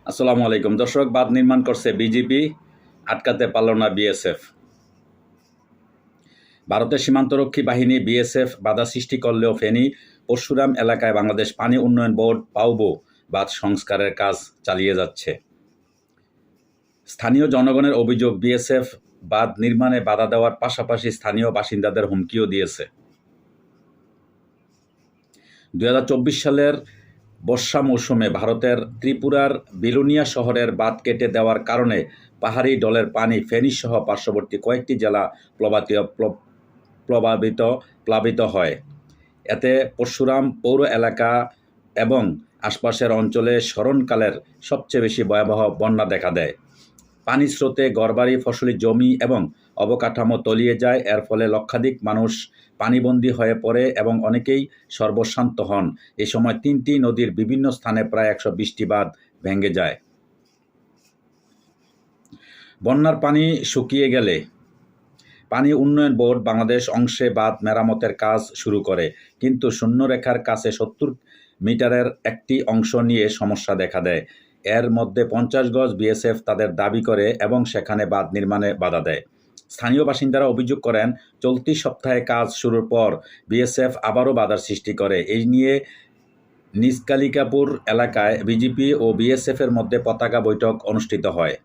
আসসালামু আলাইকুম দর্শক। বাঁধ নির্মাণ করছে বিজিবি, আটকাতে পারল না বিএসএফ। ভারতের সীমান্তরক্ষী বাহিনী বিএসএফ বাধা সৃষ্টি করলেও ফেনী পরশুরাম এলাকায় বাংলাদেশ পানি উন্নয়ন বোর্ড পাউবো বাঁধ সংস্কারের কাজ চালিয়ে যাচ্ছে। স্থানীয় জনগণের অভিযোগ, বিএসএফ বাঁধ নির্মাণে বাধা দেওয়ার পাশাপাশি স্থানীয় বাসিন্দাদের হুমকিও দিয়েছে। 2024 সালের বর্ষা মৌসুমে ভারতের ত্রিপুরার বিলুনিয়া শহরের বাঁধ কেটে দেওয়ার কারণে পাহাড়ি ঢলের পানি ফেনীসহ পার্শ্ববর্তী কয়েকটি জেলা প্লাবিত হয়। এতে পরশুরাম পৌর এলাকা এবং আশপাশের অঞ্চলে স্মরণকালের সবচেয়ে বেশি ভয়াবহ বন্যা দেখা দেয়। পানির স্রোতে ঘরবাড়ি, ফসলি জমি এবং অবকাঠামো তলিয়ে যায়। এর ফলে লক্ষাধিক মানুষ পানিবন্দী হয়ে পড়ে এবং অনেকেই সর্বশান্ত হন। এ সময় 3টি নদীর বিভিন্ন স্থানে প্রায় 120টি বাঁধ ভেঙে যায়। বন্যার পানি শুকিয়ে গেলে পানি উন্নয়ন বোর্ড বাংলাদেশ অংশে বাঁধ মেরামতের কাজ শুরু করে, কিন্তু শূন্যরেখার কাছে 70 মিটারের একটি অংশ নিয়ে সমস্যা দেখা দেয়। এর মধ্যে 50 গজ বিএসএফ তাদের দাবি করে এবং সেখানে বাঁধ নির্মাণে বাধা দেয়। স্থানীয় বাসিন্দারা অভিযোগ করেন, চলতি সপ্তাহে কাজ শুরুর পর বিএসএফ আবারও বাধার সৃষ্টি করে। এই নিয়ে নিজকালিকাপুর এলাকায় বিজেপি ও বিএসএফের মধ্যে পতাকা বৈঠক অনুষ্ঠিত হয়।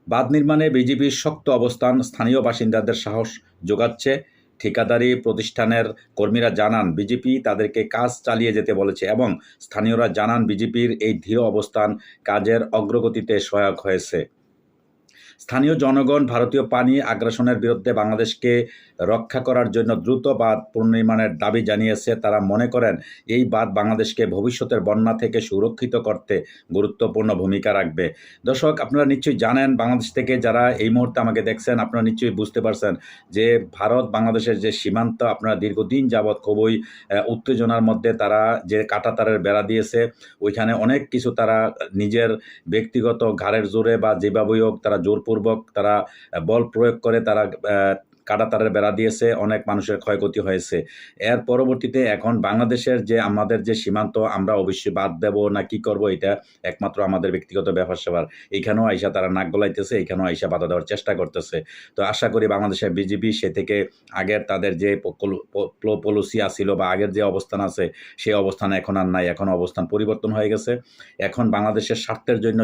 বাঁধ নির্মাণে বিজিবির শক্ত অবস্থান স্থানীয় বাসিন্দাদের সাহস যোগাচ্ছে। ঠিকাদারি প্রতিষ্ঠানের কর্মীরা জানান, বিজেপি তাদেরকে কাজ চালিয়ে যেতে বলেছে এবং স্থানীয়রা জানান বিজেপির এই দৃঢ় অবস্থান কাজের অগ্রগতিতে সহায়ক হয়েছে। স্থানীয় জনগণ ভারতীয় পানি আগ্রাসনের বিরুদ্ধে বাংলাদেশকে রক্ষা করার জন্য দ্রুত বাঁধ পুনর্নির্মাণের দাবি জানিয়েছে। তারা মনে করেন এই বাঁধ বাংলাদেশকে ভবিষ্যতের বন্যা থেকে সুরক্ষিত করতে গুরুত্বপূর্ণ ভূমিকা রাখবে। দর্শক, আপনারা নিশ্চয়ই জানেন, বাংলাদেশ থেকে যারা এই মুহূর্তে আমাকে দেখছেন, আপনারা নিশ্চয়ই বুঝতে পারছেন যে ভারত বাংলাদেশের যে সীমান্ত, আপনারা দীর্ঘদিন যাবৎ খুবই উত্তেজনার মধ্যে তারা যে কাঁটাতারের বেড়া দিয়েছে, ওইখানে অনেক কিছু তারা নিজের ব্যক্তিগত ঘাড়ের জোরে বা যেভাবেই হোক তারা জোরপূর্বক তারা বল প্রয়োগ করে তারা কাঁটাতারের বেড়া দিয়েছে। অনেক মানুষের ক্ষয়ক্ষতি হয়েছে। এর পরবর্তীতে এখন বাংলাদেশের যে আমাদের যে সীমান্ত, আমরা অবশ্যই বাদ দেব না কি করব, এটা একমাত্র আমাদের ব্যক্তিগত ব্যাপার স্যাপার। এইখানেও আইসা তারা নাক গলাইতেছে, এইখানেও আইসা বাধা দেওয়ার চেষ্টা করতেছে। তো আশা করি বাংলাদেশের বিজেপি সে থেকে আগের তাদের যে পলিসি আসিল বা আগের যে অবস্থান আছে সেই অবস্থান এখন আর নাই। এখন অবস্থান পরিবর্তন হয়ে গেছে। এখন বাংলাদেশের স্বার্থের জন্য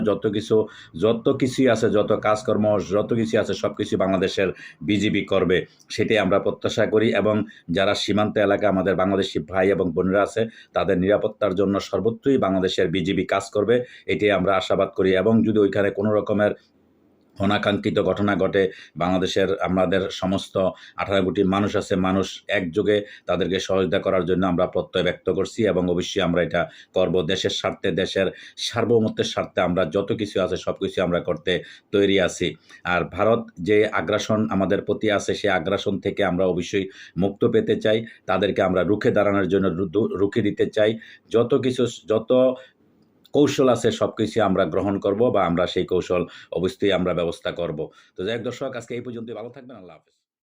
যত কিছুই আছে, যত কাজকর্ম, যত কিছু আছে, সব কিছু বাংলাদেশের বিজেপি করবে, সেটাই আমরা প্রত্যাশা করি। এবং যারা সীমান্ত এলাকায় আমাদের বাংলাদেশি ভাই এবং বোনেরা আছে, তাদের নিরাপত্তার জন্য সর্বত্রই বাংলাদেশের বিজেপি কাজ করবে, এটাই আমরা আশাবাদ করি। এবং যদি ওইখানে কোনো রকমের অনাকাঙ্ক্ষিত ঘটনা ঘটে, বাংলাদেশের আমাদের সমস্ত 18 কোটি মানুষ আছে, মানুষ একযোগে তাদেরকে সহযোগিতা করার জন্য আমরা প্রত্যয় ব্যক্ত করছি এবং অবশ্যই আমরা এটা করব। দেশের স্বার্থে, দেশের সার্বভৌমত্বের স্বার্থে আমরা যত কিছু আছে সব কিছু আমরা করতে তৈরি আছি। আর ভারত যে আগ্রাসন আমাদের প্রতি আছে, সেই আগ্রাসন থেকে আমরা অবশ্যই মুক্ত পেতে চাই। তাদেরকে আমরা রুখে দাঁড়ানোর জন্য রুখে দিতে চাই। যত কৌশল আছে সব কিছু আমরা গ্রহণ করব বা আমরা সেই কৌশল অবশ্যই আমরা ব্যবস্থা করব। তো যাই হোক দর্শক, আজকে এই পর্যন্তই। ভালো থাকবেন। আল্লাহ হাফেজ।